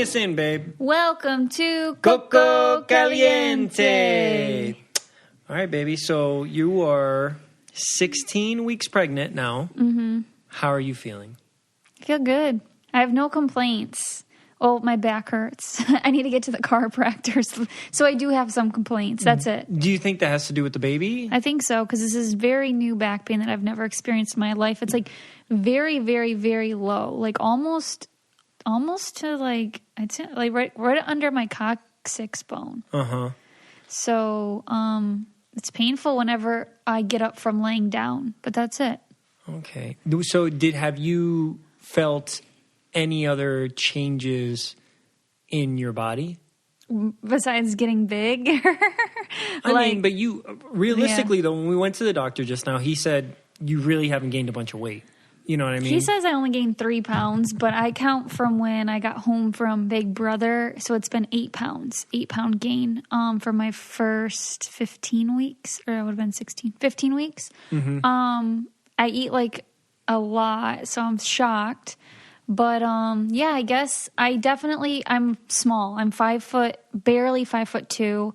us in, babe. Welcome to Coco Caliente. All right, baby. So you are 16 weeks pregnant now. Mm-hmm. How are you feeling? I feel good. I have no complaints. Oh, my back hurts. I need to get to the chiropractor. So I do have some complaints. That's it. Do you think that has to do with the baby? I think so, because this is very new back pain that I've never experienced in my life. It's like very, very, very low. Like almost to like, I'd say like right under my coccyx bone. Uh-huh. So it's painful whenever I get up from laying down, but that's it. Okay. So have you felt any other changes in your body? Besides getting big? I mean, but you, realistically though, when we went to the doctor just now, he said you really haven't gained a bunch of weight. You know what I mean? He says I only gained 3 pounds, but I count from when I got home from Big Brother. So it's been 8 pounds, 8-pound gain for my first 15 weeks, or it would have been 15 weeks. Mm-hmm. I eat like a lot, so I'm shocked. But, yeah, I guess I'm small. I'm 5 foot, barely 5'2".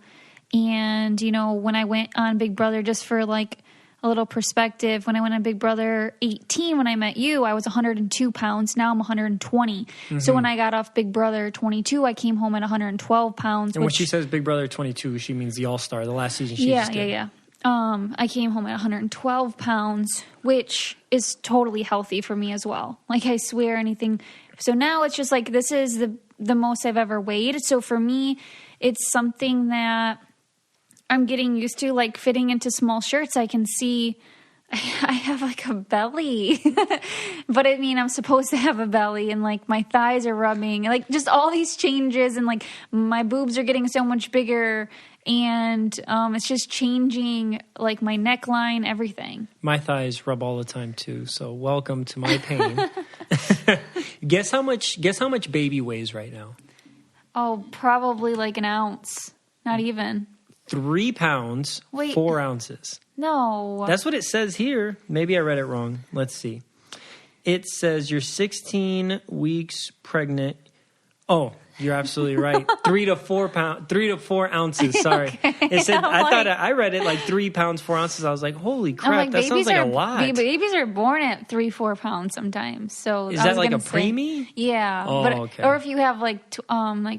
And, you know, when I went on Big Brother, just for like a little perspective, when I went on Big Brother 18, when I met you, I was 102 pounds. Now I'm 120. Mm-hmm. So when I got off Big Brother 22, I came home at 112 pounds. And when she says Big Brother 22, she means the All-Star, the last season she just did. Yeah. I came home at 112 pounds, which is totally healthy for me as well. Like, I swear anything. So now it's just like, this is the most I've ever weighed. So for me, it's something that I'm getting used to, like fitting into small shirts. I can see I have like a belly, but I mean, I'm supposed to have a belly, and like my thighs are rubbing, like just all these changes, and like my boobs are getting so much bigger. And it's just changing, like, my neckline, everything. My thighs rub all the time, too. So welcome to my pain. Guess how much baby weighs right now? Oh, probably like an ounce. Not even. 3 pounds, Wait. 4 ounces. No. That's what it says here. Maybe I read it wrong. Let's see. It says you're 16 weeks pregnant. Oh, you're absolutely right. 3 to 4 ounces. Sorry, okay. It said. I read it like 3 pounds 4 ounces. I was like, holy crap, like, that sounds like a lot. Babies are born at 3-4 pounds sometimes. So is that like a preemie? Yeah. Oh, but, okay. Or if you have like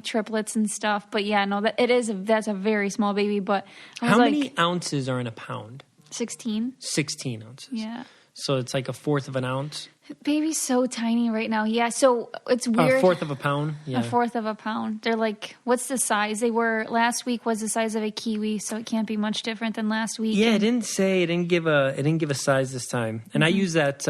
triplets and stuff. But yeah, no, that's a very small baby. But how many ounces are in a pound? 16. 16 ounces. Yeah. So it's like 1/4 of an ounce. Baby's so tiny right now. Yeah, so it's weird. 1/4 of a pound? Yeah. 1/4 of a pound. They're like, what's the size? Last week was the size of a kiwi, so it can't be much different than last week. Yeah, it didn't give a size this time. And I use that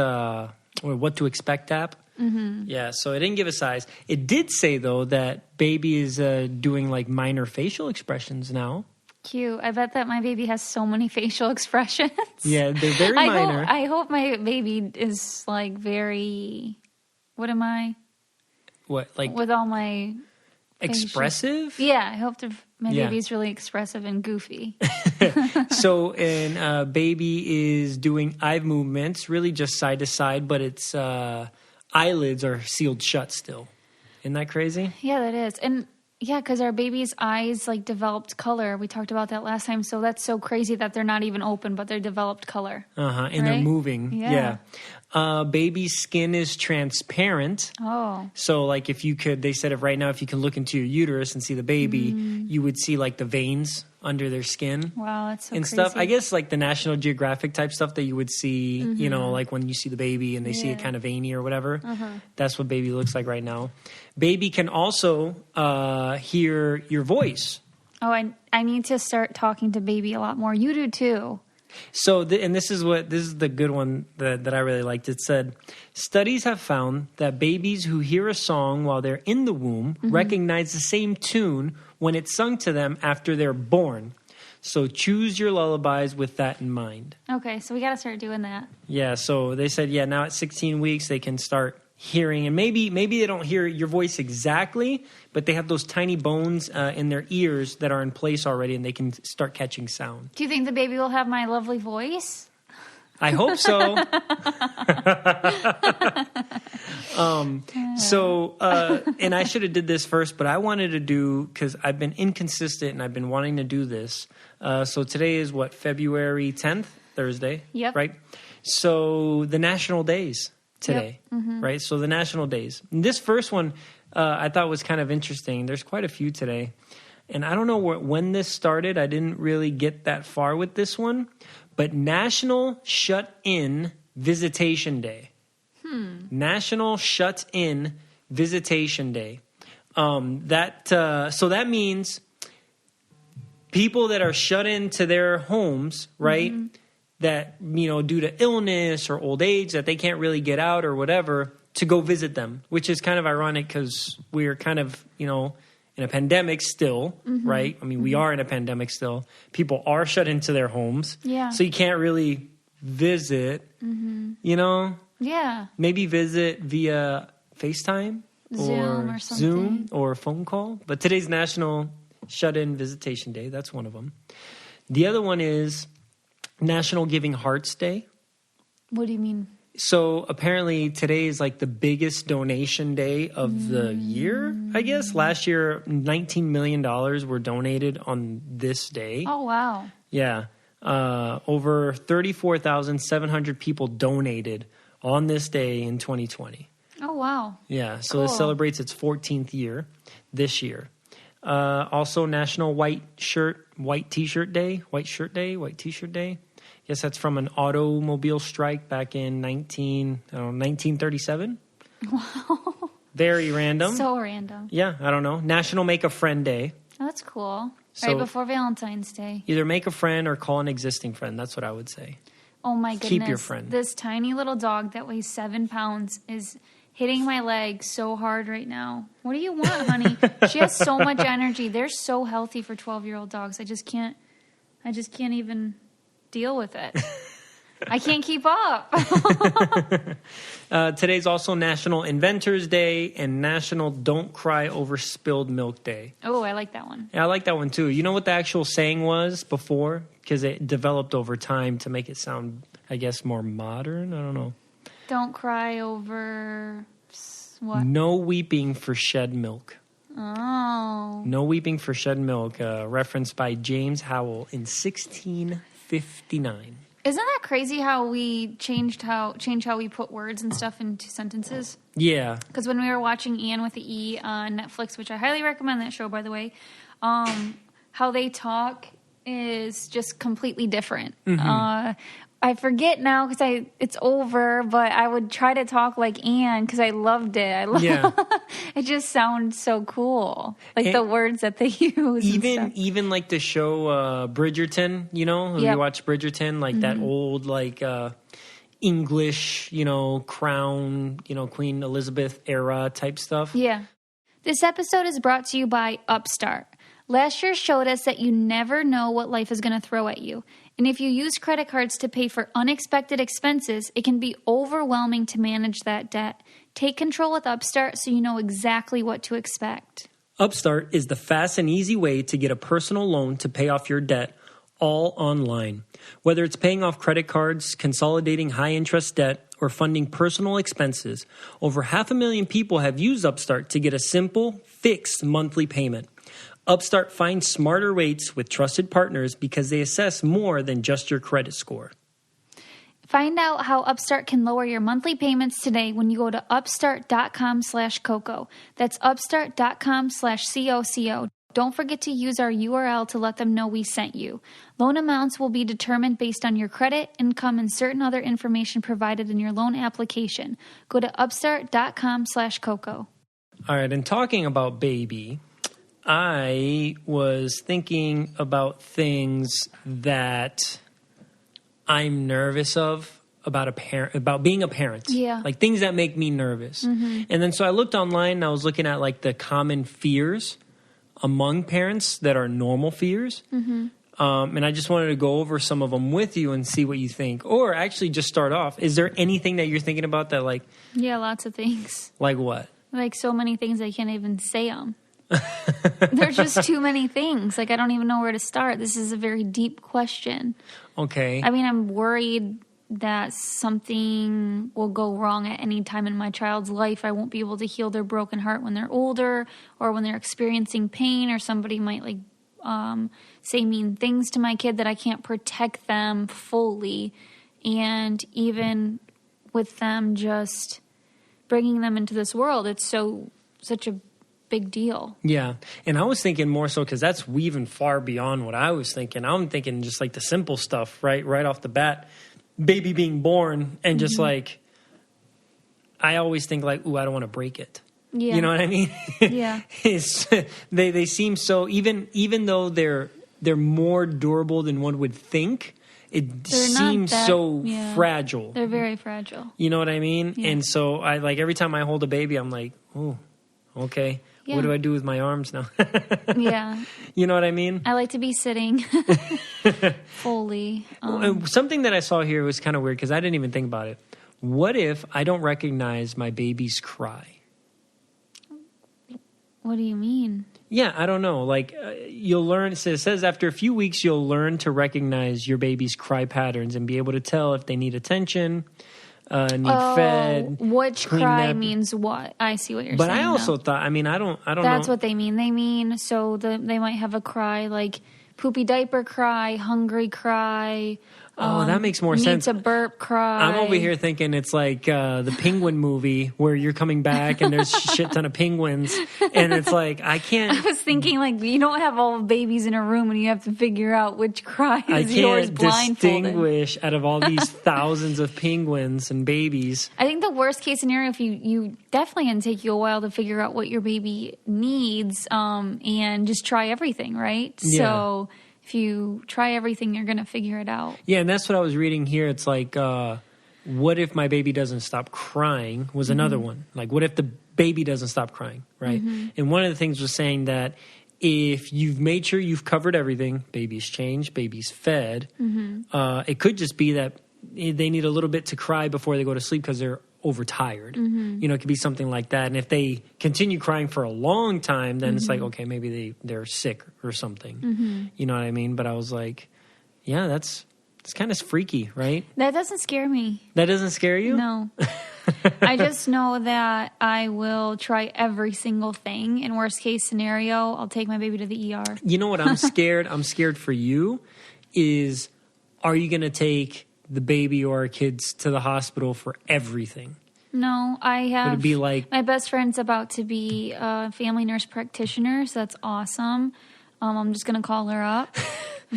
What to Expect app. Mm-hmm. Yeah, so it didn't give a size. It did say, though, that baby is doing like minor facial expressions now. Cute. I bet that my baby has so many facial expressions. Yeah, they're very minor. I hope my baby is like very, what am I? What, like? With all my... Expressive? Facial. Yeah, I hope my baby's really expressive and goofy. So, and baby is doing eye movements, really just side to side, but its eyelids are sealed shut still. Isn't that crazy? Yeah, that is. And yeah, because our baby's eyes like developed color. We talked about that last time. So that's so crazy that they're not even open, but they're developed color. And they're moving. Yeah. Baby's skin is transparent. Oh. So like they said if right now, if you can look into your uterus and see the baby, you would see like the veins under their skin. Wow, that's so and crazy. Stuff. I guess like the National Geographic type stuff that you would see, you know, like when you see the baby and they see it kind of veiny or whatever. That's what baby looks like right now. Baby can also hear your voice. Oh, I need to start talking to baby a lot more. You do too. So, this is the good one that I really liked. It said, studies have found that babies who hear a song while they're in the womb recognize the same tune when it's sung to them after they're born. So choose your lullabies with that in mind. Okay, so we got to start doing that. Yeah, so they said, now at 16 weeks, they can start hearing, and maybe they don't hear your voice exactly, but they have those tiny bones in their ears that are in place already, and they can start catching sound. Do you think the baby will have my lovely voice? I hope so. And I should have did this first, but I wanted to do, because I've been inconsistent and I've been wanting to do this. So today is what, February 10th, Thursday, Yep. right? So the national days today, Yep. Mm-hmm. right? So the national days. And this first one I thought was kind of interesting. There's quite a few today. And I don't know when this started. I didn't really get that far with this one. But National Shut-In Visitation Day. National Shut-In Visitation Day. So that means people that are shut into their homes, right? Mm-hmm. That, due to illness or old age, that they can't really get out or whatever, to go visit them, which is kind of ironic because we're kind of, in a pandemic still, mm-hmm. right? I mean, we are in a pandemic still. People are shut into their homes. Yeah. So you can't really visit, mm-hmm. Yeah. Maybe visit via FaceTime Zoom or something. Zoom or phone call. But today's National Shut-In Visitation Day. That's one of them. The other one is National Giving Hearts Day. What do you mean? So apparently today is like the biggest donation day of the year, I guess. Last year, $19 million were donated on this day. Oh, wow. Yeah. Over 34,700 people donated on this day in 2020. Oh, wow. Yeah. So Cool. It celebrates its 14th year this year. Also National White T-Shirt Day. White T-Shirt Day. Yes, that's from an automobile strike back in 1937. Wow. Very random. So random. Yeah, I don't know. National Make a Friend Day. Oh, that's cool. So, right before Valentine's Day. Either make a friend or call an existing friend. That's what I would say. Oh, my goodness. Keep your friend. This tiny little dog that weighs 7 pounds is hitting my leg so hard right now. What do you want, honey? She has so much energy. They're so healthy for 12-year-old dogs. I just can't even deal with it. I can't keep up. Today's also National Inventors Day and National Don't Cry Over Spilled Milk Day. Oh, I like that one. Yeah, I like that one too. You know what the actual saying was before? Because it developed over time to make it sound, I guess, more modern. I don't know. Don't cry over what? No weeping for shed milk. Oh. No weeping for shed milk, referenced by James Howell in 1659. Isn't that crazy how we change how we put words and stuff into sentences? Yeah. Because when we were watching Ian with the E on Netflix, which I highly recommend that show, by the way, how they talk is just completely different. Mm-hmm. I forget now because it's over, but I would try to talk like Anne because I loved it. It just sounds so cool, like the words that they use. Even like the show Bridgerton, If you watch Bridgerton, like that old like English, crown, Queen Elizabeth era type stuff. Yeah. This episode is brought to you by Upstart. Last year showed us that you never know what life is going to throw at you. And if you use credit cards to pay for unexpected expenses, it can be overwhelming to manage that debt. Take control with Upstart so you know exactly what to expect. Upstart is the fast and easy way to get a personal loan to pay off your debt, all online. Whether it's paying off credit cards, consolidating high-interest debt, or funding personal expenses, over 500,000 people have used Upstart to get a simple, fixed monthly payment. Upstart finds smarter rates with trusted partners because they assess more than just your credit score. Find out how Upstart can lower your monthly payments today when you go to upstart.com/Coco. That's upstart.com/COCO. Don't forget to use our URL to let them know we sent you. Loan amounts will be determined based on your credit, income, and certain other information provided in your loan application. Go to upstart.com/Coco. All right, and talking about baby, I was thinking about things that I'm nervous of about being a parent. Yeah. Like things that make me nervous. Mm-hmm. And then so I looked online and I was looking at like the common fears among parents that are normal fears. Mm-hmm. And I just wanted to go over some of them with you and see what you think. Or actually just start off. Is there anything that you're thinking about that like... Yeah, lots of things. Like what? Like so many things I can't even say them. There's just too many things. Like, I don't even know where to start. This is a very deep question. Okay. I mean, I'm worried that something will go wrong at any time in my child's life. I won't be able to heal their broken heart when they're older or when they're experiencing pain, or somebody might like say mean things to my kid, that I can't protect them fully. And even with them just bringing them into this world, it's such a big deal. Yeah. And I was thinking more so because that's weaving far beyond what I was thinking. I'm thinking just like the simple stuff, right off the bat. Baby being born, and just like, I always think like, ooh, I don't want to break it. Yeah. You know what I mean? Yeah. They seem so, even though they're more durable than one would think, it seems so fragile. They're very fragile. You know what I mean? Yeah. And so I like, every time I hold a baby, I'm like, oh, okay. Yeah. What do I do with my arms now? Yeah. You know what I mean? I like to be sitting fully. Something that I saw here was kind of weird because I didn't even think about it. What if I don't recognize my baby's cry? What do you mean? Yeah, I don't know. Like, you'll learn, it says after a few weeks, you'll learn to recognize your baby's cry patterns and be able to tell if they need attention, need fed. Which cry means what? I see what you're saying. But I also thought, I mean, I don't know. That's what they mean. They mean, so they might have a cry like poopy diaper cry, hungry cry. That makes more sense. Needs a burp cry. I'm over here thinking it's like the Penguin movie where you're coming back and there's a shit ton of penguins. And it's like, I can't. I was thinking like, you don't have all the babies in a room and you have to figure out which cry is yours blindfolded. I can't distinguish out of all these thousands of penguins and babies. I think the worst case scenario, if you definitely going to take you a while to figure out what your baby needs, and just try everything, right? Yeah. So if you try everything, you're going to figure it out. Yeah, and that's what I was reading here. It's like, what if my baby doesn't stop crying was another one. Like, what if the baby doesn't stop crying, right? And one of the things was saying that if you've made sure you've covered everything, baby's changed, baby's fed, it could just be that they need a little bit to cry before they go to sleep because they're overtired. You know, it could be something like that. And if they continue crying for a long time, then it's like, okay, maybe they're sick or something. You know what I mean? But I was like, yeah, it's kind of freaky, right? That doesn't scare me. That doesn't scare you? No. I just know that I will try every single thing. In worst case scenario, I'll take my baby to the ER. You know what I'm scared? I'm scared for you is, are you going to take the baby or our kids to the hospital for everything? No, I have. Would it be like, my best friend's about to be a family nurse practitioner, so that's awesome. I'm just going to call her up.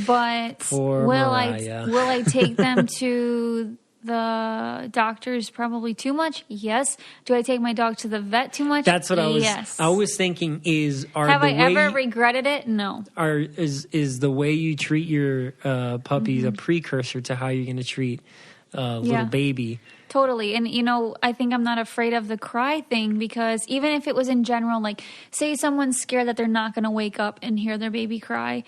But will I take them to the doctors probably too much? Yes. Do I take my dog to the vet too much? That's what Yes. I was thinking is, have I ever regretted it? No. Is the way you treat your puppies a precursor to how you're going to treat little baby? Totally. And, you know, I think I'm not afraid of the cry thing because even if it was in general, like say someone's scared that they're not going to wake up and hear their baby cry,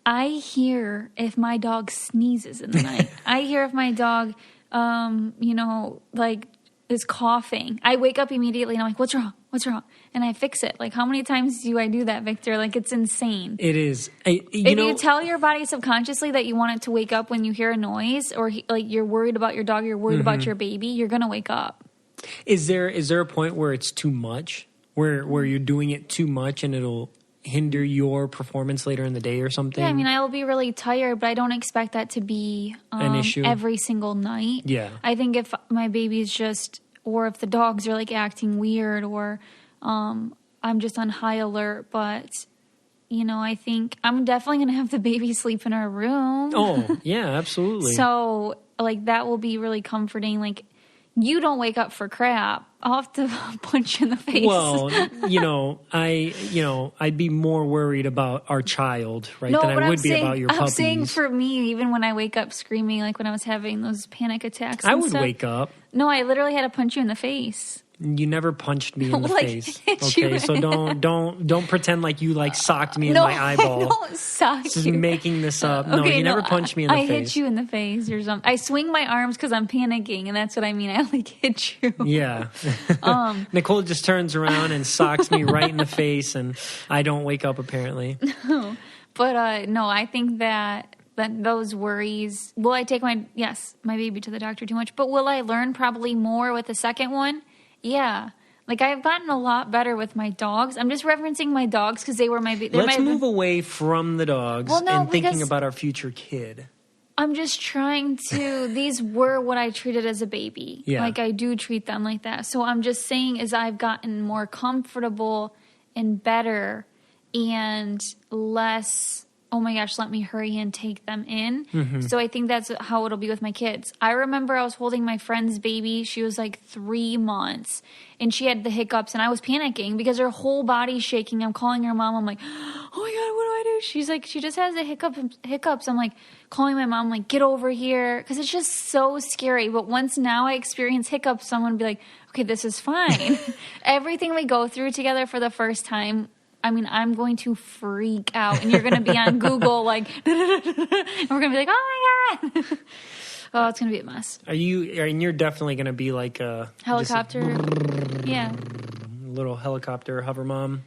I hear if my dog sneezes in the night. I hear if my dog, like is coughing. I wake up immediately and I'm like, what's wrong? What's wrong? And I fix it. Like, how many times do I do that, Victor? Like, it's insane. It is. You tell your body subconsciously that you want it to wake up when you hear a noise or like you're worried about your dog, you're worried about your baby, you're going to wake up. Is there a point where it's too much, where you're doing it too much and it'll hinder your performance later in the day or something? Yeah, I mean, I will be really tired, but I don't expect that to be an issue every single night. Yeah. I think if my baby's or if the dogs are like acting weird or I'm just on high alert, but you know, I think I'm definitely going to have the baby sleep in our room. Oh, yeah, absolutely. So like that will be really comforting. Like you don't wake up for crap. I'll have to punch you in the face. Well, I'd be more worried about our child, right, than I would be about your puppies. I'm saying for me, even when I wake up screaming, like when I was having those panic attacks I would wake up. No, I literally had to punch you in the face. You never punched me in the face. Okay, so don't pretend like you like socked me in my eyeball. I don't sock Just you. making this up. No, you never punched me in the face. I hit you in the face or something. I swing my arms because I'm panicking, and that's what I mean. I like hit you. Yeah. Nicole just turns around and socks me right in the face, and I don't wake up apparently. But no, I think that those worries. Will I take my baby to the doctor too much? But will I learn probably more with the second one? Yeah. Like, I've gotten a lot better with my dogs. I'm just referencing my dogs because they were my... Let's move away from the dogs and thinking about our future kid. I'm just trying to... These were what I treated as a baby. Yeah. Like, I do treat them like that. So I'm just saying as I've gotten more comfortable and better and less... oh my gosh, let me hurry and take them in. Mm-hmm. So I think that's how it'll be with my kids. I remember I was holding my friend's baby. She was like 3 months and she had the hiccups and I was panicking because her whole body's shaking. I'm calling her mom. I'm like, oh my God, what do I do? She's like, she just has the hiccups. I'm like calling my mom, like, get over here. Cause it's just so scary. But once now I experience hiccups, someone would be like, okay, this is fine. Everything we go through together for the first time, I mean, I'm going to freak out, and you're going to be on Google, like, and we're going to be like, oh, my God. Oh, it's going to be a mess. And you're definitely going to be like a... helicopter. Yeah. Little helicopter hover mom.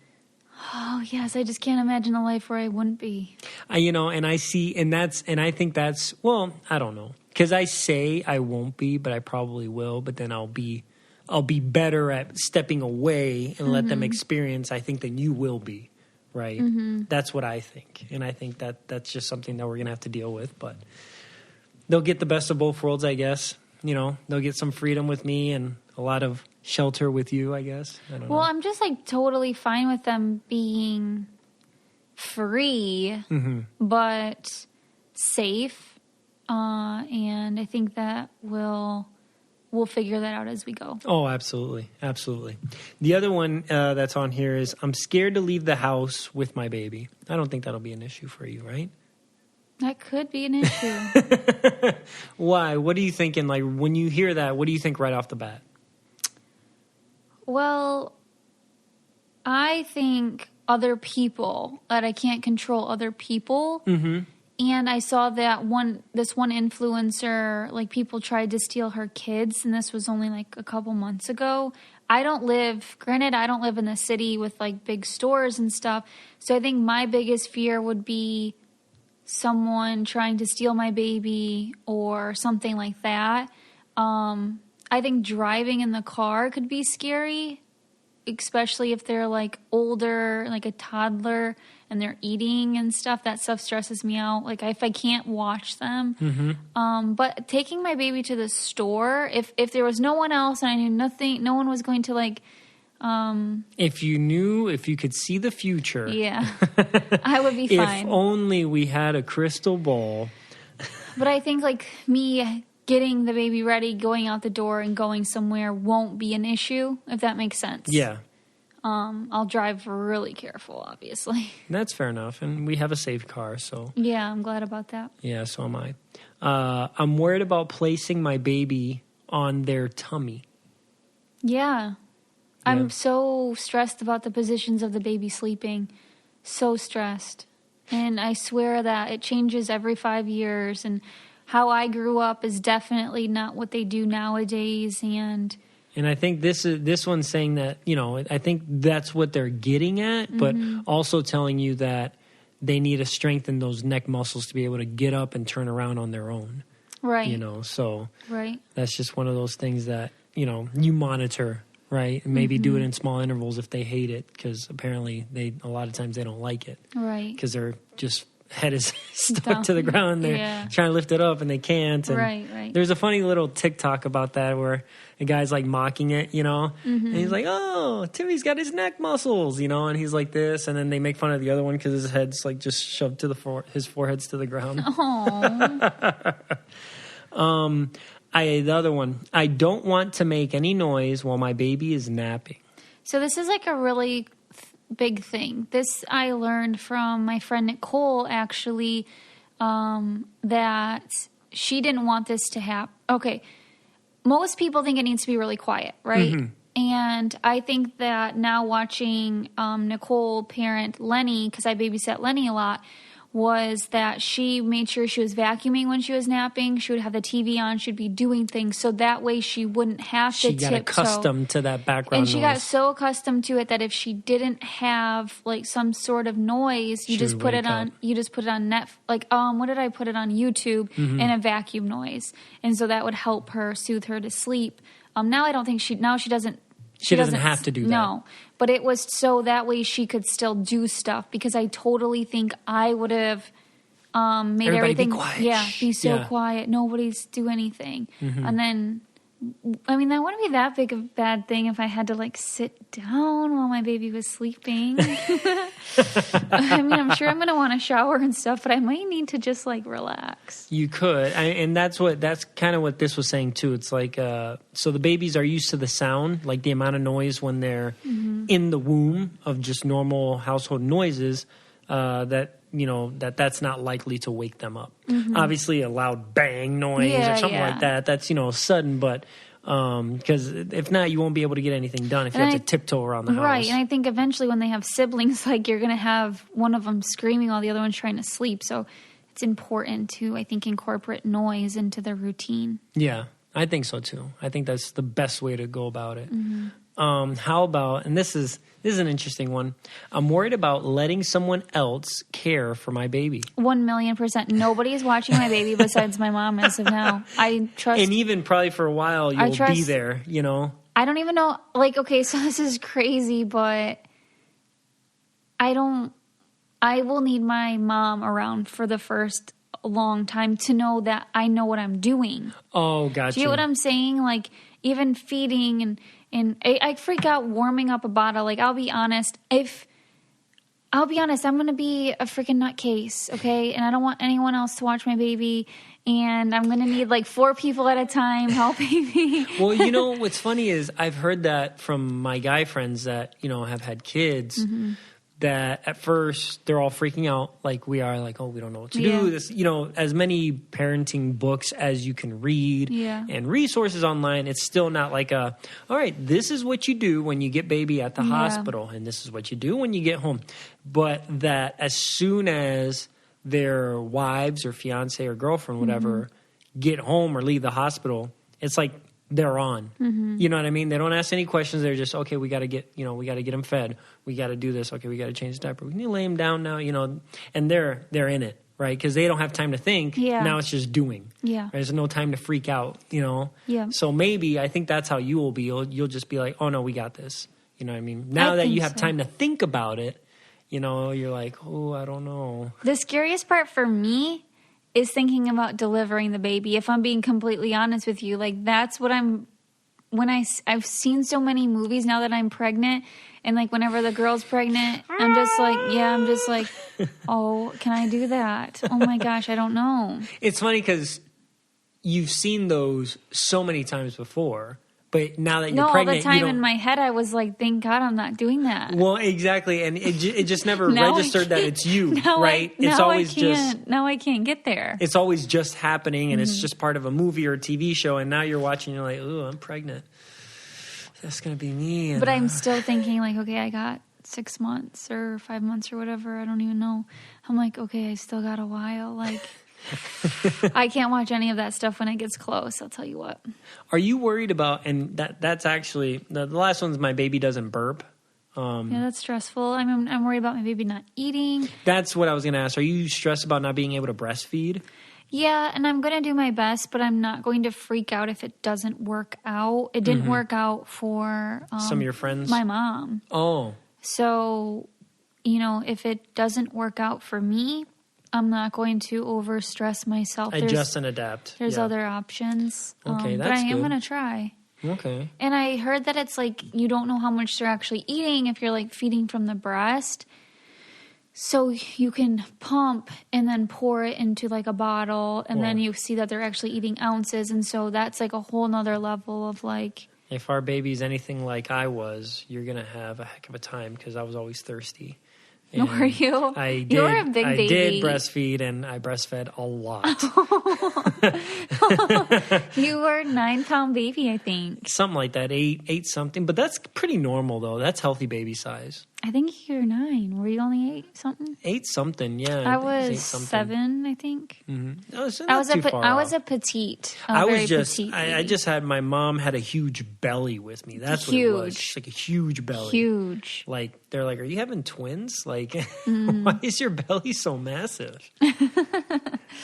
Oh, yes. I just can't imagine a life where I wouldn't be. And I see, and I think that's, well, I don't know. Because I say I won't be, but I probably will, but then I'll be better at stepping away and let them experience, I think, than you will be, right? Mm-hmm. That's what I think. And I think that's just something that we're going to have to deal with. But they'll get the best of both worlds, I guess. They'll get some freedom with me and a lot of shelter with you, I guess. I don't know. I'm just, like, totally fine with them being free, but safe. And I think that we'll figure that out as we go. Oh, absolutely. Absolutely. The other one that's on here is, I'm scared to leave the house with my baby. I don't think that'll be an issue for you, right? That could be an issue. Why? What are you thinking? Like, when you hear that, what do you think right off the bat? Well, I think other people, that I can't control other people. Mm-hmm. And I saw that this one influencer, like, people tried to steal her kids, and this was only like a couple months ago. I don't live in the city with like big stores and stuff. So I think my biggest fear would be someone trying to steal my baby or something like that. I think driving in the car could be scary, especially if they're like older, like a toddler, and they're eating and stuff. That stuff stresses me out. Like, if I can't watch them. Mm-hmm. But taking my baby to the store, if there was no one else and I knew nothing, no one was going to like... if you could see the future. Yeah, I would be fine. If only we had a crystal ball. But I think like me getting the baby ready, going out the door and going somewhere won't be an issue, if that makes sense. Yeah. I'll drive really careful, obviously. That's fair enough. And we have a safe car, so. Yeah, I'm glad about that. Yeah, so am I. I'm worried about placing my baby on their tummy. Yeah. I'm so stressed about the positions of the baby sleeping. So stressed. And I swear that it changes every 5 years. And how I grew up is definitely not what they do nowadays. And I think this one's saying that, I think that's what they're getting at, but also telling you that they need to strengthen those neck muscles to be able to get up and turn around on their own. Right. So right. That's just one of those things that, you monitor, right? And maybe do it in small intervals if they hate it, because apparently a lot of times they don't like it. Right. Because they're just... head is stuck to the ground. They're trying to lift it up and they can't. And right. There's a funny little TikTok about that where a guy's like mocking it, and he's like, "Oh, Timmy's got his neck muscles," and he's like this, and then they make fun of the other one because his head's like just shoved to his forehead's to the ground. Oh. The other one, I don't want to make any noise while my baby is napping. So this is like a really big thing. This I learned from my friend Nicole, actually, that she didn't want this to happen. Okay, most people think it needs to be really quiet, right? Mm-hmm. And I think that now watching Nicole parent Lenny, because I babysat Lenny a lot, was that she made sure she was vacuuming when she was napping. She would have the TV on. She'd be doing things. So that way she wouldn't have to tiptoe. She got accustomed to that background noise. And she noise. got so accustomed to it that if she didn't have like some sort of noise, you just put it on. You just put it on what did I put it on YouTube in a vacuum noise, and so that would help her soothe her to sleep. Now I don't think she doesn't. She doesn't have to do that. No, but it was so that way she could still do stuff, because I totally think I would have made everything. Be quiet. Yeah, be so quiet. Nobody's do anything. And then, I mean, that wouldn't be that big of a bad thing if I had to like sit down while my baby was sleeping. I mean, I'm sure I'm going to want to shower and stuff, but I might need to just like relax. You could. And that's kind of what this was saying too. It's like, so the babies are used to the sound, like the amount of noise when they're in the womb of just normal household noises, that's not likely to wake them up. Obviously a loud bang noise or something like that, that's, sudden, but because if not, you won't be able to get anything done if you have to tiptoe around the house. Right, and I think eventually when they have siblings, like you're going to have one of them screaming while the other one's trying to sleep. So it's important to, I think, incorporate noise into their routine. Yeah, I think so too. I think that's the best way to go about it. How about, and this is an interesting one. I'm worried about letting someone else care for my baby. 1,000,000%. Nobody is watching my baby besides my mom as of now. I trust. And even probably for a while, you'll be there, I don't even know. Like, okay, so this is crazy, but I will need my mom around for the first long time to know that I know what I'm doing. Oh, gotcha. Do you know what I'm saying? Like, even feeding and I freak out warming up a bottle. Like, I'll be honest, I'm going to be a freaking nutcase, okay? And I don't want anyone else to watch my baby. And I'm going to need like 4 people at a time helping me. Well, what's funny is I've heard that from my guy friends that, have had kids, that at first they're all freaking out like we are, like, oh, we don't know what to do. This, as many parenting books as you can read and resources online, it's still not like all right, this is what you do when you get baby at the hospital, and this is what you do when you get home. But that as soon as their wives or fiance or girlfriend, whatever, get home or leave the hospital, it's like they're on. You know what I mean? They don't ask any questions. They're just, okay, we got to get them fed. We got to do this. Okay, we got to change the diaper. We need to lay them down now, and they're in it, right? Because they don't have time to think. Yeah. Now it's just doing. Yeah. Right? There's no time to freak out, Yeah. So maybe I think that's how you will be. You'll just be like, oh no, we got this. You know what I mean? Now that you have time to think about it, you're like, oh, I don't know. The scariest part for me is thinking about delivering the baby. If I'm being completely honest with you, like that's what I've seen so many movies now that I'm pregnant, and like whenever the girl's pregnant, I'm just like, oh, can I do that? Oh my gosh, I don't know. It's funny because you've seen those so many times before. But now that you're pregnant, all the time in my head, I was like, thank God I'm not doing that. Well, exactly. And it just never registered that it's you, right? Now I can't get there. It's always just happening, and it's just part of a movie or a TV show. And now you're watching, you're like, oh, I'm pregnant. That's going to be me. But I'm still thinking like, okay, I got 6 months or 5 months or whatever. I don't even know. I'm like, okay, I still got a while. Like... I can't watch any of that stuff when it gets close. I'll tell you what. Are you worried about, and that's actually, the last one's my baby doesn't burp. Yeah, that's stressful. I'm worried about my baby not eating. That's what I was going to ask. Are you stressed about not being able to breastfeed? Yeah, and I'm going to do my best, but I'm not going to freak out if it doesn't work out. It didn't work out for some of your friends? My mom. Oh. So, if it doesn't work out for me, I'm not going to overstress myself. Adjust and adapt. There's other options. Okay, that's but I am good. going to try. Okay. And I heard that it's like you don't know how much they're actually eating if you're like feeding from the breast. So you can pump and then pour it into like a bottle, and then you see that they're actually eating ounces. And so that's like a whole nother level of like... If our baby's anything like I was, you're going to have a heck of a time because I was always thirsty. And were you? I did. You were a big baby. I did breastfeed, and I breastfed a lot. You You were a 9-pound baby, I think. Something like that, eight something. But that's pretty normal, though. That's healthy baby size. I think you're 9. Were you only 8 something? 8 something, yeah. I was 7, I think. Mm-hmm. No, I was a petite. I just had, my mom had a huge belly with me. That's what it was. It's like a huge belly. Huge. Like, they're like, are you having twins? Like, why is your belly so massive?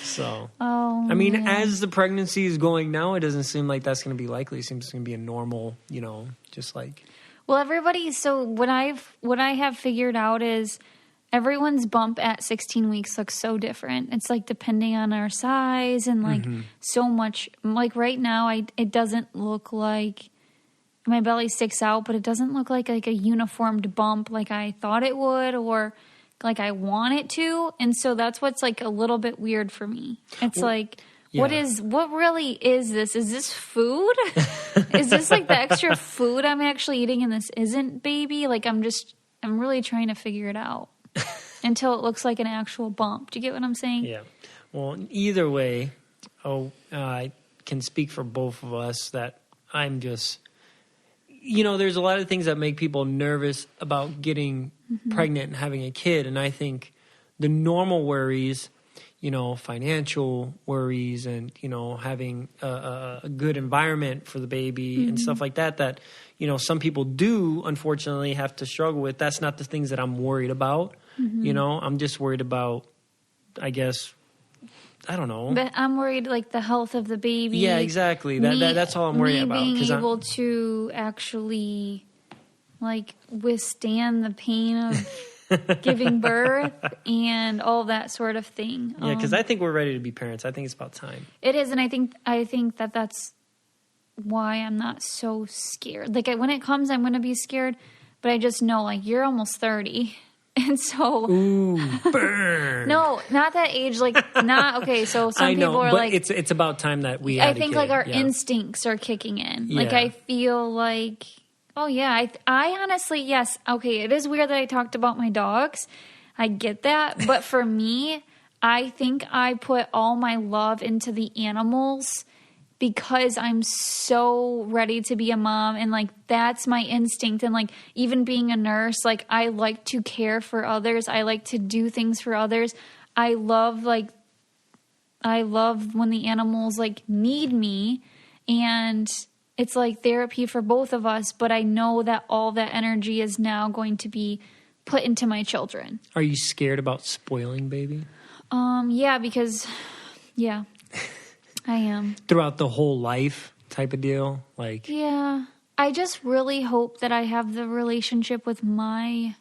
So, I mean, as the pregnancy is going now, it doesn't seem like that's going to be likely. It seems it's going to be a normal, just like... Well, everybody, so what I have figured out is everyone's bump at 16 weeks looks so different. It's like depending on our size and like so much. Like right now, it doesn't look like my belly sticks out, but it doesn't look like a uniformed bump like I thought it would or like I want it to. And so that's what's like a little bit weird for me. It's like... Yeah. What really is this? Is this food? Is this like the extra food I'm actually eating and this isn't baby? Like I'm really trying to figure it out until it looks like an actual bump. Do you get what I'm saying? Yeah. Well, either way, I can speak for both of us that I'm just, there's a lot of things that make people nervous about getting pregnant and having a kid. And I think the normal worries, financial worries and, having a good environment for the baby and stuff like that, some people do, unfortunately, have to struggle with. That's not the things that I'm worried about. I'm just worried about, I guess, I don't know. But I'm worried, like, the health of the baby. Yeah, exactly. That's all I'm worried about. Being able to actually, like, withstand the pain of... giving birth and all that sort of thing. Yeah, because I think we're ready to be parents. I think it's about time. It is, and I think that that's why I'm not so scared. Like when it comes, I'm going to be scared, but I just know like you're almost 30, and so burn. No, not that age. Like not okay. So some people are but like, it's about time that we. I think like our instincts are kicking in. Yeah. Like I feel like. Oh, yeah. I honestly, yes. Okay, it is weird that I talked about my dogs. I get that. But for me, I think I put all my love into the animals because I'm so ready to be a mom. And, like, that's my instinct. And, like, even being a nurse, like, I like to care for others. I like to do things for others. I love when the animals, like, need me. And... it's like therapy for both of us, but I know that all that energy is now going to be put into my children. Are you scared about spoiling baby? Yeah, because, I am. Throughout the whole life type of deal? Like, yeah. I just really hope that I have the relationship with my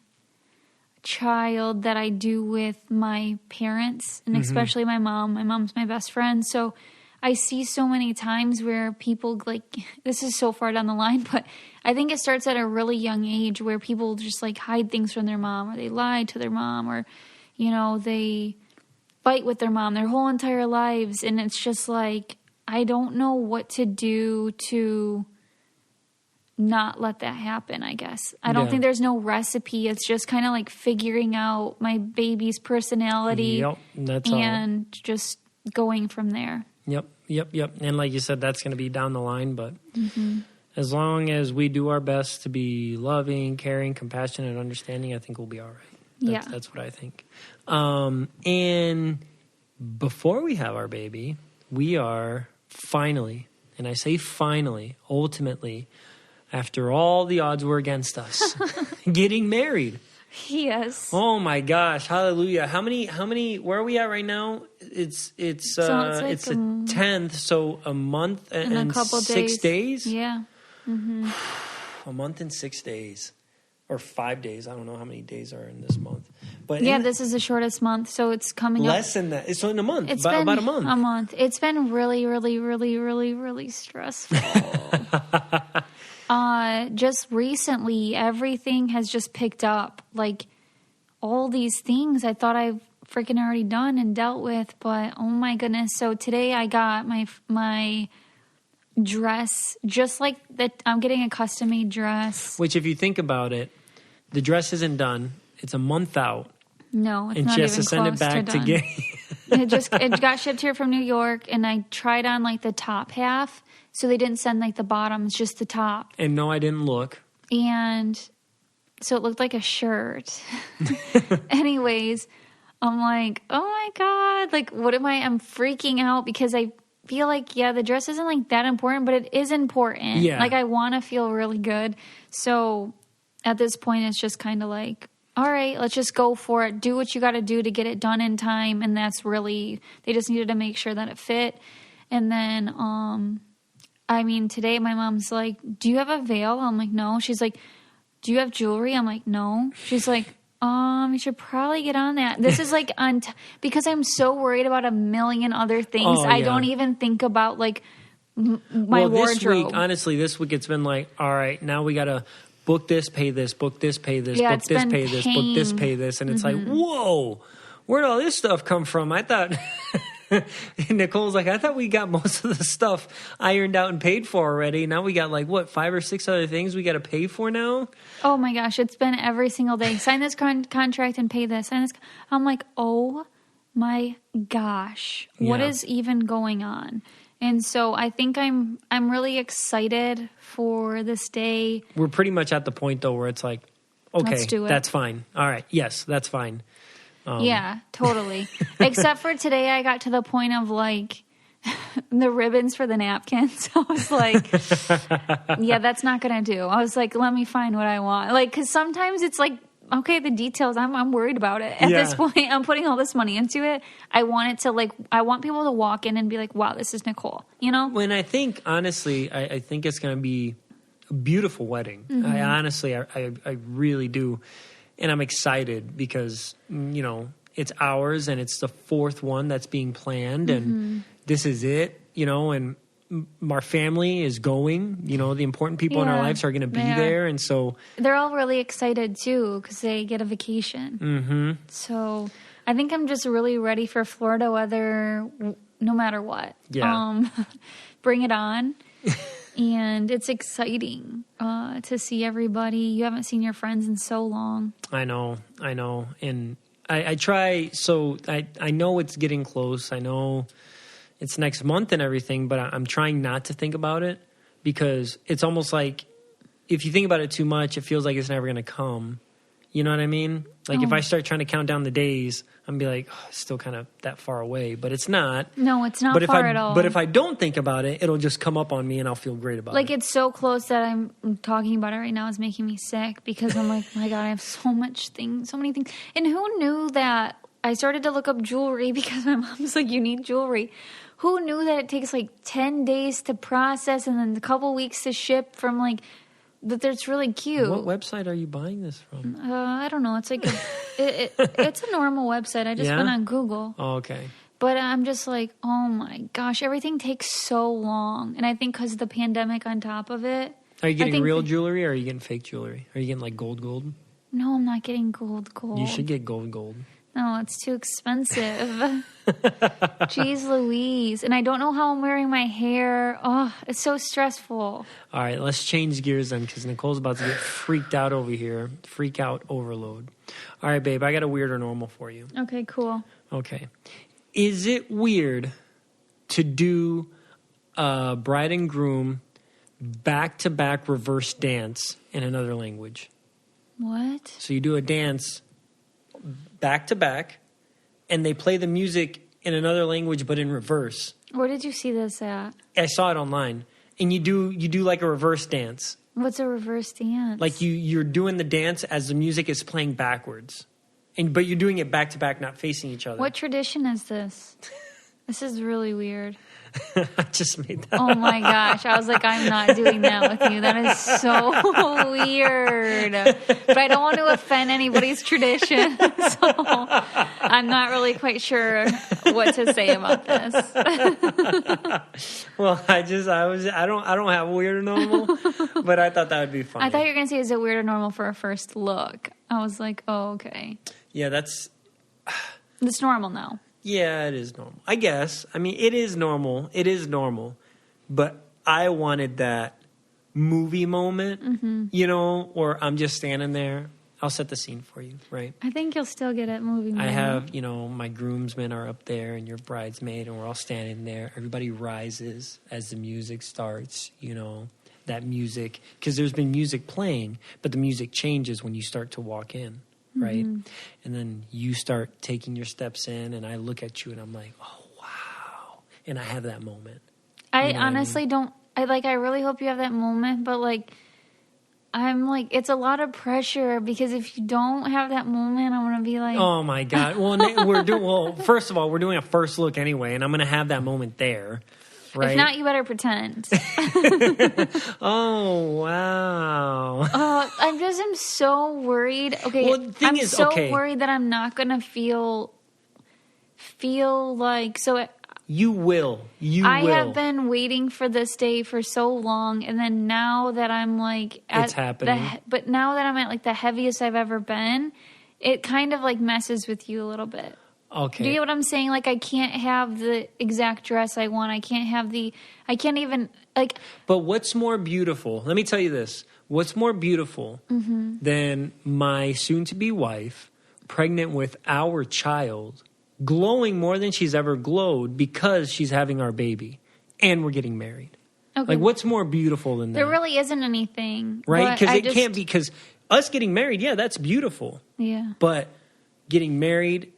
child that I do with my parents, and especially my mom. My mom's my best friend, so... I see so many times where people, like, this is so far down the line, but I think it starts at a really young age where people just, like, hide things from their mom or they lie to their mom or, they fight with their mom their whole entire lives. And it's just, like, I don't know what to do to not let that happen, I guess. I don't think there's no recipe. It's just kind of, like, figuring out my baby's personality and just going from there. Yep. And like you said, that's going to be down the line. But as long as we do our best to be loving, caring, compassionate, understanding, I think we'll be all right. That's what I think. And before we have our baby, we are finally, and I say finally, ultimately, after all the odds were against us, getting married. Yes. Oh my gosh! Hallelujah! How many? Where are we at right now? It's a 10th, so a month and a couple 6 days. Yeah. Mm-hmm. A month and 6 days, or 5 days. I don't know how many days are in this month, but this is the shortest month, so it's coming less than that. It's in a month. It's about a month. A month. It's been really, really, really, really, really stressful. Just recently, everything has just picked up. Like, all these things I thought I've freaking already done and dealt with, but oh my goodness. So today I got my dress, just like that. I'm getting a custom-made dress. Which, if you think about it, the dress isn't done. It's a month out. No, it's and not she has even to send it close back to to done. get. It got shipped here from New York, and I tried on like the top half, so they didn't send like the bottoms, just the top. And no, I didn't look. And so it looked like a shirt. Anyways, I'm like, oh my God, like what am I'm freaking out because I feel like, yeah, the dress isn't like that important, but it is important. Yeah. Like I want to feel really good. So at this point, it's just kind of like, all right, let's just go for it. Do what you got to do to get it done in time. And that's really, they just needed to make sure that it fit. And then, today my mom's like, do you have a veil? I'm like, no. She's like, do you have jewelry? I'm like, no. She's like, you should probably get on that. This is like because I'm so worried about a million other things. Oh, I don't even think about like my wardrobe. This week it's been like, all right, now we got to book this, pay this, book this, pay this, Yeah, book this, pay this, book this, pay this. And it's like, whoa, where'd all this stuff come from? I thought, Nicole's like, I thought we got most of the stuff ironed out and paid for already. Now we got like, 5 or 6 other things we got to pay for now? Oh my gosh, it's been every single day. Sign this contract and pay this. Sign this. I'm like, oh my gosh, what is even going on? And so I think I'm really excited for this day. We're pretty much at the point though where it's like, okay, let's do it. That's fine. All right, yes, that's fine. Yeah, totally. Except for today, I got to the point of like the ribbons for the napkins. I was like, yeah, that's not going to do. I was like, let me find what I want. Like, because sometimes it's like, okay, the details, I'm worried about it. At this point, I'm putting all this money into it. I want it to like, I want people to walk in and be like, wow, this is Nicole, you know? When I think, honestly, I think it's going to be a beautiful wedding. I really do. And I'm excited because, it's ours and it's the 4th one that's being planned and this is it, and our family is going, the important people in our lives are going to be there. And so they're all really excited too because they get a vacation. Mm-hmm. So I think I'm just really ready for Florida weather no matter what. Yeah. Bring it on. And it's exciting to see everybody. You haven't seen your friends in so long. I know. And I try, so I know it's getting close. I know it's next month and everything, but I'm trying not to think about it because it's almost like if you think about it too much, it feels like it's never going to come. You know what I mean? Like if I start trying to count down the days, I'm be like, it's still kind of that far away, but it's not. No, it's not far at all. But if I don't think about it, it'll just come up on me and I'll feel great about it. Like it's so close that I'm talking about it right now is making me sick because I'm like, my God, I have so many things. And who knew that I started to look up jewelry because my mom's like, you need jewelry. Who knew that it takes like 10 days to process and then a couple weeks to ship from like, that it's really cute. What website are you buying this from? I don't know. It's like it's a normal website. I just went on Google. Oh, okay. But I'm just like, oh my gosh, everything takes so long. And I think because of the pandemic on top of it. Are you getting real jewelry or are you getting fake jewelry? Are you getting like gold? No, I'm not getting gold. You should get gold. No, it's too expensive. Jeez Louise. And I don't know how I'm wearing my hair. Oh, it's so stressful. All right, let's change gears then because Nicole's about to get freaked out over here. Freak out overload. All right, babe, I got a weird or normal for you. Okay, cool. Okay. Is it weird to do a bride and groom back-to-back reverse dance in another language? What? So you do a dance back-to-back, and they play the music in another language but in reverse. Where did you see this at? I saw it online. And you do like a reverse dance. What's a reverse dance? Like you're doing the dance as the music is playing backwards. But you're doing it back-to-back, not facing each other. What tradition is this? This is really weird. I just made that Oh my gosh. I was like, I'm not doing that with you. That is so weird. But I don't want to offend anybody's tradition. So I'm not really quite sure what to say about this. Well, I don't have weird or normal, but I thought that would be funny. I thought you were going to say, is it weird or normal for a first look? I was like, oh, okay. Yeah, it's normal now. Yeah, it is normal. I guess. I mean, it is normal. But I wanted that movie moment, where I'm just standing there. I'll set the scene for you, right? I think you'll still get it moving. I have, my groomsmen are up there and your bridesmaid, and we're all standing there. Everybody rises as the music starts, that music. Because there's been music playing, but the music changes when you start to walk in, right? And then you start taking your steps in, and I look at you and I'm like, oh, wow. And I have that moment. I honestly don't, I really hope you have that moment, but I'm like, it's a lot of pressure because if you don't have that moment, I'm going to be like, oh my God. Well, first of all, we're doing a first look anyway, and I'm going to have that moment there. Right? If not, you better pretend. Oh, wow. I'm so worried. Okay. Well, the thing is, worried that I'm not going to feel like, you will. I have been waiting for this day for so long, and then now that I'm like it's happening. But now that I'm at the heaviest I've ever been, it kind of messes with you a little bit. Okay. Do you get what I'm saying? I can't have the exact dress I want. I can't even But what's more beautiful? Let me tell you this. What's more beautiful than my soon-to-be wife, pregnant with our child, glowing more than she's ever glowed because she's having our baby and we're getting married? Okay. What's more beautiful than that? There really isn't anything. Right? Because can't be, because us getting married, yeah, that's beautiful. Yeah. But getting married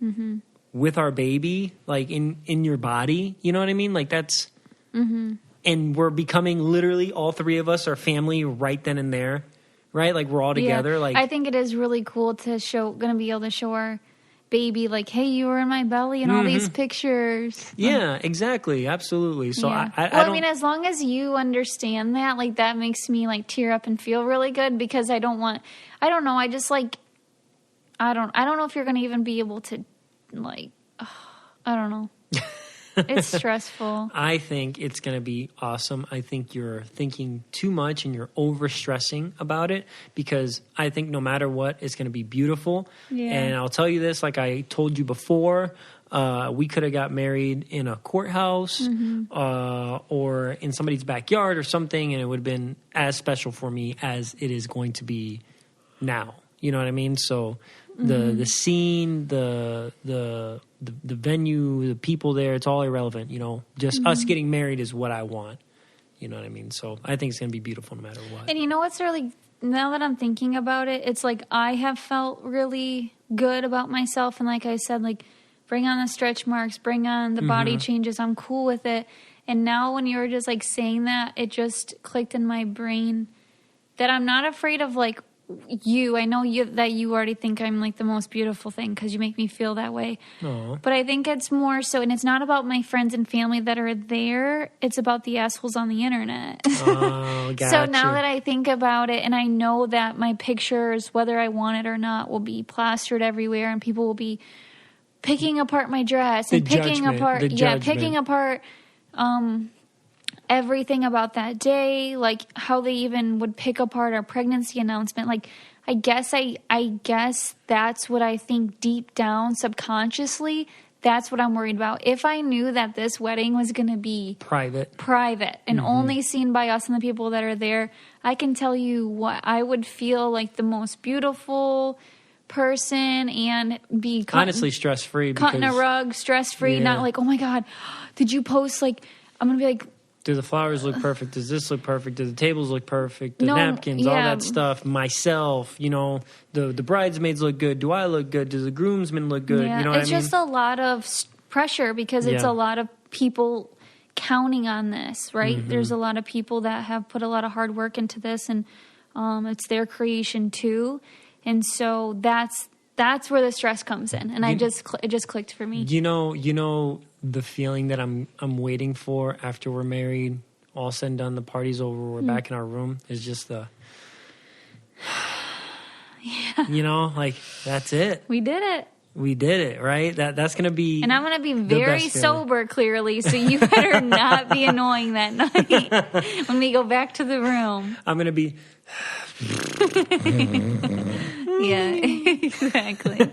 with our baby, in your body, you know what I mean? That's, and we're becoming literally, all three of us are family right then and there, right? We're all together. Yeah. I think it is really cool gonna be able to show our baby, hey, you were in my belly and all these pictures. Yeah, exactly. Absolutely. So yeah. I don't, as long as you understand that, that makes me tear up and feel really good because I don't know. I just I don't know if you're going to even be able to I don't know. It's stressful. I think it's going to be awesome. I think you're thinking too much and you're overstressing about it because I think no matter what, it's going to be beautiful. Yeah. And I'll tell you this, like I told you before, we could have got married in a courthouse or in somebody's backyard or something, and it would have been as special for me as it is going to be now. You know what I mean? So the scene, the venue, the people there, it's all irrelevant. Just us getting married is what I want. You know what I mean? So I think it's going to be beautiful no matter what. And you know what's really, now that I'm thinking about it, it's I have felt really good about myself. And like I said, bring on the stretch marks, bring on the body changes. I'm cool with it. And now when you were just saying that, it just clicked in my brain that I'm not afraid of you. I know that you already think I'm the most beautiful thing because you make me feel that way. Aww. But I think it's more so, and it's not about my friends and family that are there. It's about the assholes on the internet. Oh, gotcha. So now that I think about it, and I know that my pictures, whether I want it or not, will be plastered everywhere, and people will be picking apart my dress and picking apart everything about that day, how they even would pick apart our pregnancy announcement. I guess that's what I think deep down subconsciously. That's what I'm worried about. If I knew that this wedding was going to be private and only seen by us and the people that are there, I can tell you what I would feel like the most beautiful person and be honestly stress-free, caught in a rug, stress-free, not oh my God, did you post I'm going to be do the flowers look perfect? Does this look perfect? Do the tables look perfect? The napkins, all that stuff. Myself, the bridesmaids look good. Do I look good? Do the groomsmen look good? Yeah, you know what I mean? It's just a lot of pressure because it's a lot of people counting on this, right? There's a lot of people that have put a lot of hard work into this, and it's their creation too. And so that's where the stress comes in. And it just clicked for me. You know the feeling that I'm waiting for after we're married, all said and done, the party's over, we're back in our room, is just the that's it. We did it. We did it, right? That's going to be... And I'm going to be very sober, clearly, so you better not be annoying that night when we go back to the room. I'm going to be... Yeah, exactly.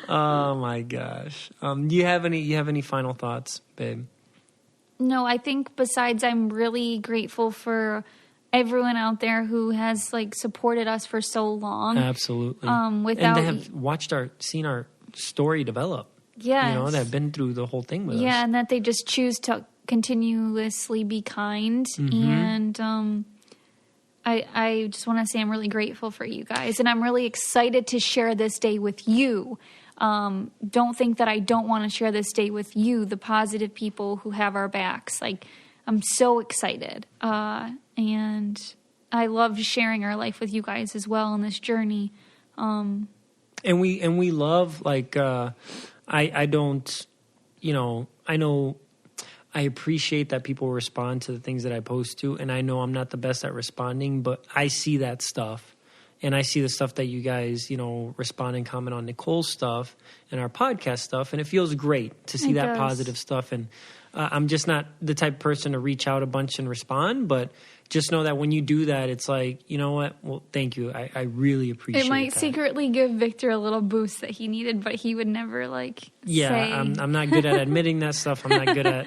Oh my gosh. You have any final thoughts, babe? No, I think besides I'm really grateful for everyone out there who has like supported us for so long. Absolutely. Without, and they have seen our story develop. Yes. They've been through the whole thing with us. Yeah, and that they just choose to continuously be kind. And I just want to say I'm really grateful for you guys. And I'm really excited to share this day with you. Don't think that I don't want to share this day with you, the positive people who have our backs. Like, I'm so excited. And I love sharing our life with you guys as well on this journey. And we love, like, I don't, I know I appreciate that people respond to the things that I post to, and I know I'm not the best at responding, but I see that stuff, and I see the stuff that you guys, respond and comment on Nicole's stuff and our podcast stuff, and it feels great to see that positive stuff, and I'm just not the type of person to reach out a bunch and respond, but just know that when you do that, it's like, you know what? Well, thank you. I really appreciate it. It might secretly give Victor a little boost that he needed, but he would never say. I'm not good at admitting that stuff. I'm not good at,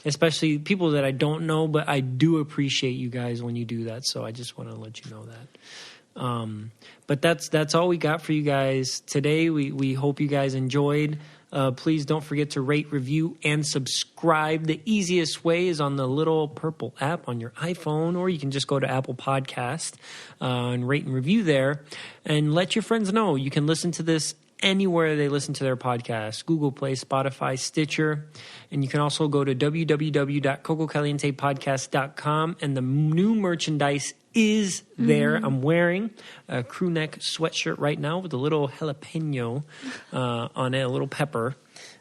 especially people that I don't know, but I do appreciate you guys when you do that. So I just want to let you know that. But that's all we got for you guys today. We hope you guys enjoyed. Please don't forget to rate, review, and subscribe. The easiest way is on the little purple app on your iPhone, or you can just go to Apple Podcast and rate and review there. And let your friends know. You can listen to this anywhere they listen to their podcasts, Google Play, Spotify, Stitcher. And you can also go to www.cococalientepodcast.com, and the new merchandise is there. I'm wearing a crew neck sweatshirt right now with a little jalapeno on it, a little pepper,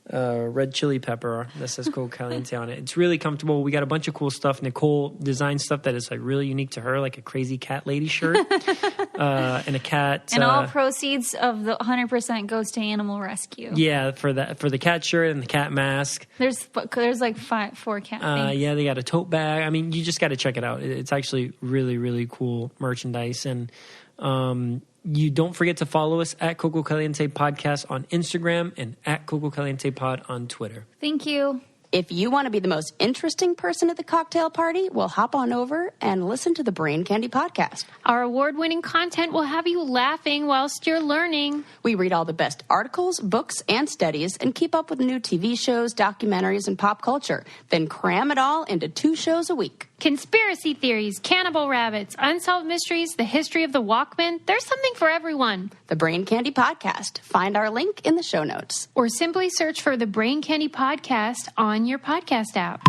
red chili pepper that says Coco Caliente on it. It's really comfortable. We got a bunch of cool stuff. Nicole designed stuff that is like really unique to her, like a crazy cat lady shirt and a cat. And all proceeds of the 100% goes to animal rescue. Yeah, for the cat shirt and the cat mask. There's like 4 cat things. Yeah, they got a tote bag. I mean, you just got to check it out. It's actually really, really cool merchandise. And you don't forget to follow us at Coco Caliente Podcast on Instagram and at Coco Caliente Pod on Twitter. Thank you. If you want to be the most interesting person at the cocktail party, well, hop on over and listen to the Brain Candy Podcast. Our award-winning content will have you laughing whilst you're learning. We read all the best articles, books, and studies and keep up with new TV shows, documentaries, and pop culture. Then cram it all into 2 shows a week. Conspiracy theories, cannibal rabbits, unsolved mysteries, the history of the Walkman. There's something for everyone. The Brain Candy Podcast. Find our link in the show notes. Or simply search for the Brain Candy Podcast on your podcast app.